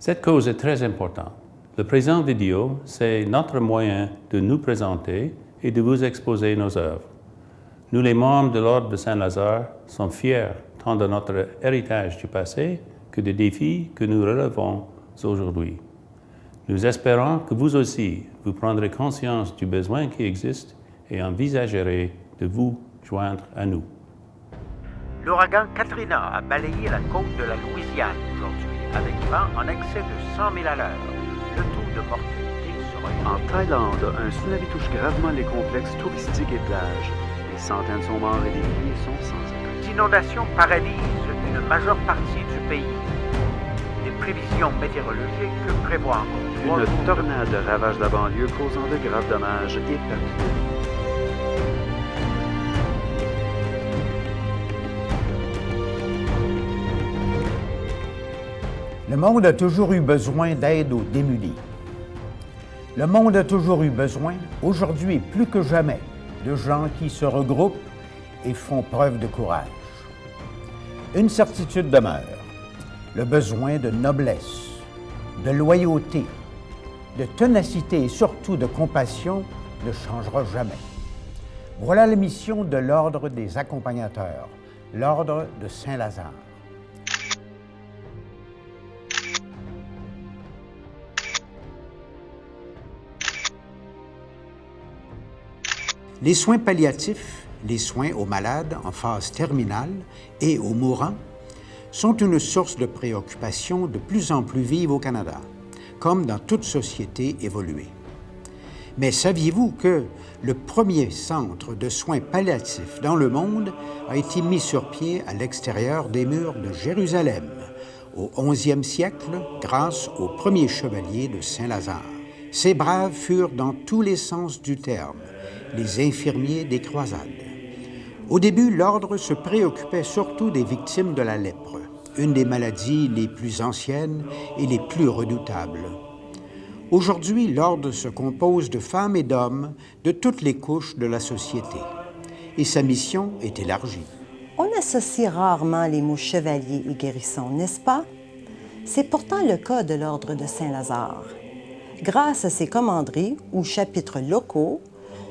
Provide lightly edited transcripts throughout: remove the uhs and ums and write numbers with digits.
Cette cause est très importante. Le présent vidéo, c'est notre moyen de nous présenter et de vous exposer nos œuvres. Nous, les membres de l'Ordre de Saint-Lazare, sommes fiers tant de notre héritage du passé que des défis que nous relevons aujourd'hui. Nous espérons que vous aussi, vous prendrez conscience du besoin qui existe et envisagerez de vous joindre à nous. L'ouragan Katrina a balayé la côte de la Louisiane aujourd'hui, avec vent en excès de 100 000 à l'heure. Le taux de mortalité sera... En Thaïlande, un tsunami touche gravement les complexes touristiques et plages. Des centaines sont morts et des milliers sont sans état. Les inondations paralysent une majeure partie du pays. Les prévisions météorologiques prévoient encore Une tornade ravage la banlieue, causant de graves dommages et pertes de vie. Le monde a toujours eu besoin d'aide aux démunis. Le monde a toujours eu besoin, aujourd'hui plus que jamais, de gens qui se regroupent et font preuve de courage. Une certitude demeure, le besoin de noblesse, de loyauté, de ténacité et surtout de compassion ne changera jamais. Voilà la mission de l'Ordre des accompagnateurs, l'Ordre de Saint-Lazare. Les soins palliatifs, les soins aux malades en phase terminale et aux mourants, sont une source de préoccupation de plus en plus vive au Canada, comme dans toute société évoluée. Mais saviez-vous que le premier centre de soins palliatifs dans le monde a été mis sur pied à l'extérieur des murs de Jérusalem au 11e siècle grâce aux premiers chevaliers de Saint-Lazare? Ces braves furent dans tous les sens du terme les infirmiers des croisades. Au début, l'ordre se préoccupait surtout des victimes de la lèpre, une des maladies les plus anciennes et les plus redoutables. Aujourd'hui, l'ordre se compose de femmes et d'hommes de toutes les couches de la société, et sa mission est élargie. On associe rarement les mots chevalier et guérison, n'est-ce pas? C'est pourtant le cas de l'Ordre de Saint-Lazare. Grâce à ses commanderies ou chapitres locaux,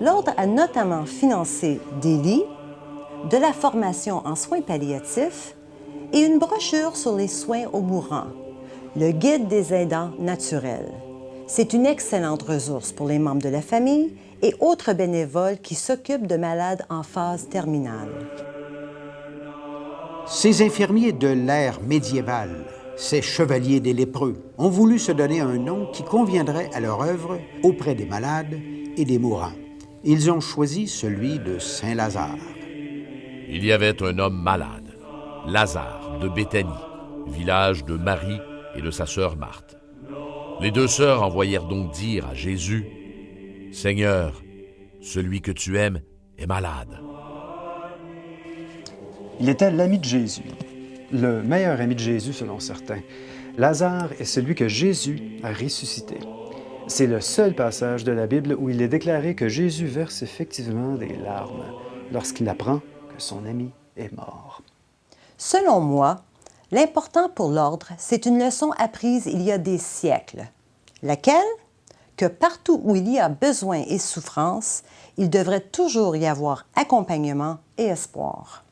l'Ordre a notamment financé des lits, de la formation en soins palliatifs et une brochure sur les soins aux mourants, le Guide des aidants naturels. C'est une excellente ressource pour les membres de la famille et autres bénévoles qui s'occupent de malades en phase terminale. Ces infirmiers de l'ère médiévale, ces chevaliers des lépreux, ont voulu se donner un nom qui conviendrait à leur œuvre auprès des malades et des mourants. Ils ont choisi celui de Saint-Lazare. Il y avait un homme malade, Lazare de Béthanie, village de Marie et de sa sœur Marthe. Les deux sœurs envoyèrent donc dire à Jésus, « Seigneur, celui que tu aimes est malade. » Il était l'ami de Jésus, le meilleur ami de Jésus selon certains. Lazare est celui que Jésus a ressuscité. C'est le seul passage de la Bible où il est déclaré que Jésus verse effectivement des larmes lorsqu'il apprend que son ami est mort. Selon moi, l'important pour l'Ordre, c'est une leçon apprise il y a des siècles. Laquelle? Que partout où il y a besoin et souffrance, il devrait toujours y avoir accompagnement et espoir.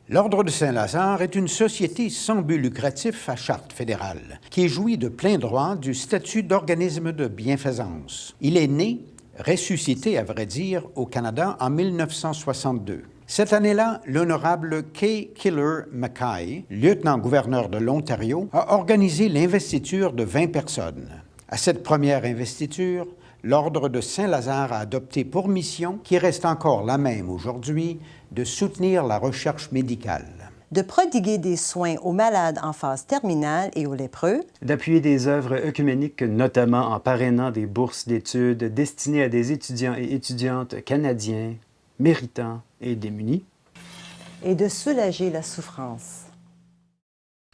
L'Ordre de Saint-Lazare est une société sans but lucratif à charte fédérale, qui jouit de plein droit du statut d'organisme de bienfaisance. Il est né, ressuscité à vrai dire, au Canada en 1962. Cette année-là, l'honorable Kay Killer Mackay, lieutenant-gouverneur de l'Ontario, a organisé l'investiture de 20 personnes. À cette première investiture, l'Ordre de Saint-Lazare a adopté pour mission, qui reste encore la même aujourd'hui, de soutenir la recherche médicale. De prodiguer des soins aux malades en phase terminale et aux lépreux. D'appuyer des œuvres œcuméniques, notamment en parrainant des bourses d'études destinées à des étudiants et étudiantes canadiens, méritants et démunis. Et de soulager la souffrance.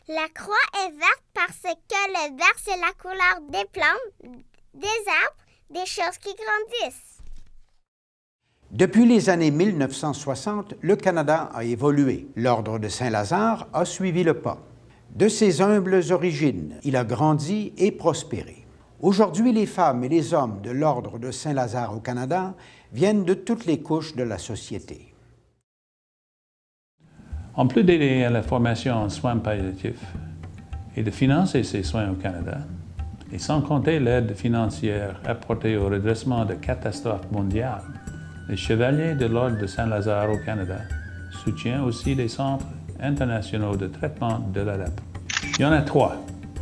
La croix est verte parce que le vert, c'est la couleur des plantes, des arbres, des choses qui grandissent. Depuis les années 1960, le Canada a évolué. L'Ordre de Saint-Lazare a suivi le pas. De ses humbles origines, il a grandi et prospéré. Aujourd'hui, les femmes et les hommes de l'Ordre de Saint-Lazare au Canada viennent de toutes les couches de la société. En plus d'aider à la formation en soins palliatifs et de financer ces soins au Canada, et sans compter l'aide financière apportée au redressement de catastrophes mondiales, les Chevaliers de l'Ordre de Saint-Lazare au Canada soutiennent aussi des centres internationaux de traitement de la lèpre. Il y en a 3.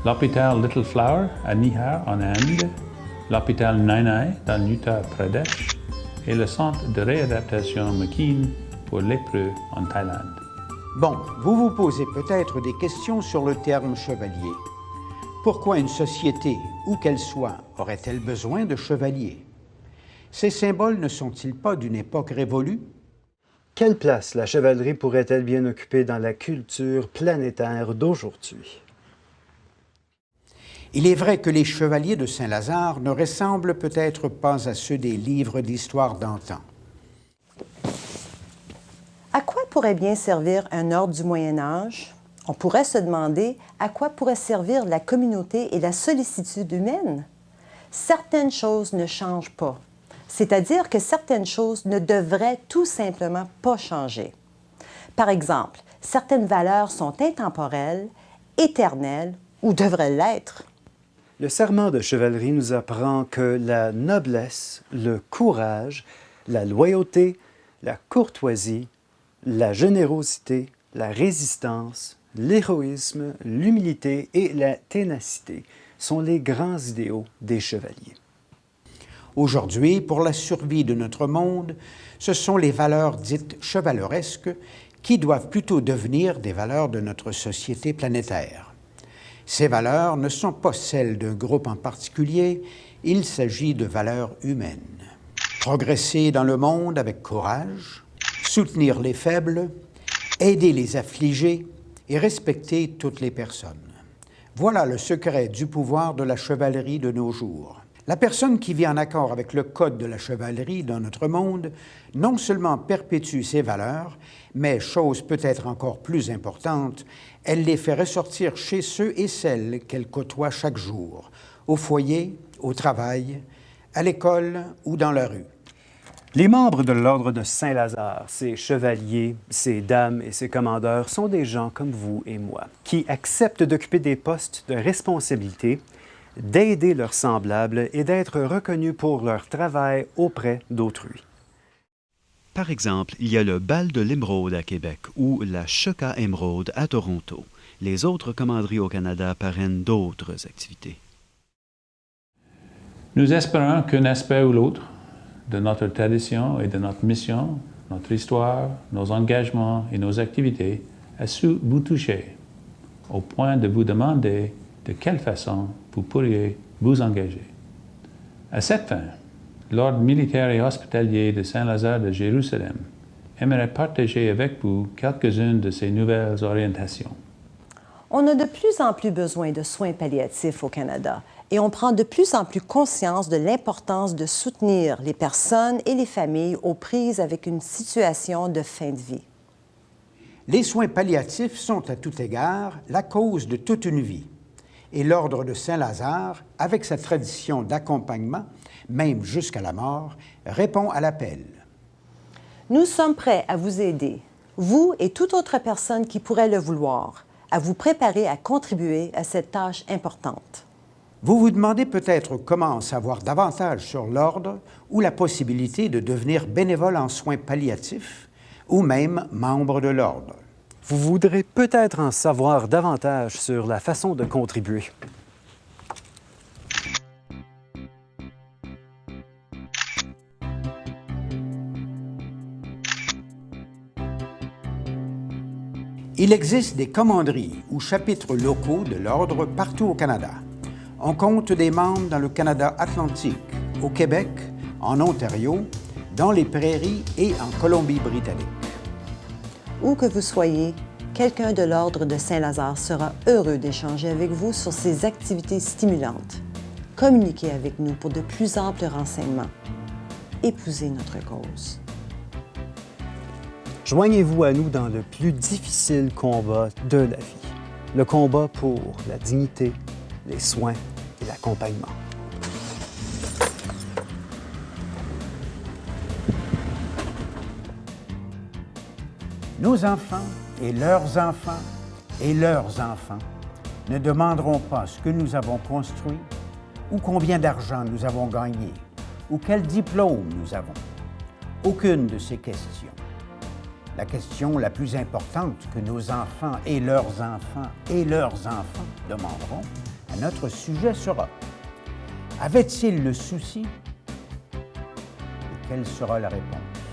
L'hôpital Little Flower à Nihar en Inde, l'hôpital Nainai dans l'Uttar Pradesh et le centre de réadaptation McKean pour lépreux en Thaïlande. Bon, vous vous posez peut-être des questions sur le terme chevalier. Pourquoi une société, où qu'elle soit, aurait-elle besoin de chevaliers? Ces symboles ne sont-ils pas d'une époque révolue? Quelle place la chevalerie pourrait-elle bien occuper dans la culture planétaire d'aujourd'hui? Il est vrai que les chevaliers de Saint-Lazare ne ressemblent peut-être pas à ceux des livres d'histoire d'antan. À quoi pourrait bien servir un ordre du Moyen Âge? On pourrait se demander à quoi pourrait servir la communauté et la sollicitude humaine. Certaines choses ne changent pas, c'est-à-dire que certaines choses ne devraient tout simplement pas changer. Par exemple, certaines valeurs sont intemporelles, éternelles ou devraient l'être. Le serment de chevalerie nous apprend que la noblesse, le courage, la loyauté, la courtoisie, la générosité, la résistance, l'héroïsme, l'humilité et la ténacité sont les grands idéaux des chevaliers. Aujourd'hui, pour la survie de notre monde, ce sont les valeurs dites chevaleresques qui doivent plutôt devenir des valeurs de notre société planétaire. Ces valeurs ne sont pas celles d'un groupe en particulier, il s'agit de valeurs humaines. Progresser dans le monde avec courage, soutenir les faibles, aider les affligés et respecter toutes les personnes. Voilà le secret du pouvoir de la chevalerie de nos jours. La personne qui vit en accord avec le code de la chevalerie dans notre monde non seulement perpétue ses valeurs, mais, chose peut-être encore plus importante, elle les fait ressortir chez ceux et celles qu'elle côtoie chaque jour, au foyer, au travail, à l'école ou dans la rue. Les membres de l'Ordre de Saint-Lazare, ces chevaliers, ces dames et ces commandeurs sont des gens comme vous et moi, qui acceptent d'occuper des postes de responsabilité, d'aider leurs semblables et d'être reconnus pour leur travail auprès d'autrui. Par exemple, il y a le Bal de l'Émeraude à Québec ou la Choca Émeraude à Toronto. Les autres commanderies au Canada parrainent d'autres activités. Nous espérons qu'un aspect ou l'autre de notre tradition et de notre mission, notre histoire, nos engagements et nos activités a su vous toucher, au point de vous demander de quelle façon vous pourriez vous engager. À cette fin, l'Ordre militaire et hospitalier de Saint-Lazare de Jérusalem aimerait partager avec vous quelques-unes de ces nouvelles orientations. On a de plus en plus besoin de soins palliatifs au Canada et on prend de plus en plus conscience de l'importance de soutenir les personnes et les familles aux prises avec une situation de fin de vie. Les soins palliatifs sont à tout égard la cause de toute une vie. Et l'Ordre de Saint-Lazare, avec sa tradition d'accompagnement, même jusqu'à la mort, répond à l'appel. Nous sommes prêts à vous aider, vous et toute autre personne qui pourrait le vouloir, à vous préparer à contribuer à cette tâche importante. Vous vous demandez peut-être comment en savoir davantage sur l'Ordre ou la possibilité de devenir bénévole en soins palliatifs ou même membre de l'Ordre. Vous voudrez peut-être en savoir davantage sur la façon de contribuer. Il existe des commanderies ou chapitres locaux de l'Ordre partout au Canada. On compte des membres dans le Canada atlantique, au Québec, en Ontario, dans les Prairies et en Colombie-Britannique. Où que vous soyez, quelqu'un de l'Ordre de Saint-Lazare sera heureux d'échanger avec vous sur ces activités stimulantes. Communiquez avec nous pour de plus amples renseignements. Épousez notre cause. Joignez-vous à nous dans le plus difficile combat de la vie. le combat pour la dignité, les soins et l'accompagnement. Nos enfants et leurs enfants et leurs enfants ne demanderont pas ce que nous avons construit ou combien d'argent nous avons gagné ou quel diplôme nous avons. Aucune de ces questions. La question la plus importante que nos enfants et leurs enfants et leurs enfants demanderont à notre sujet sera: avait-il le souci? Et quelle sera la réponse?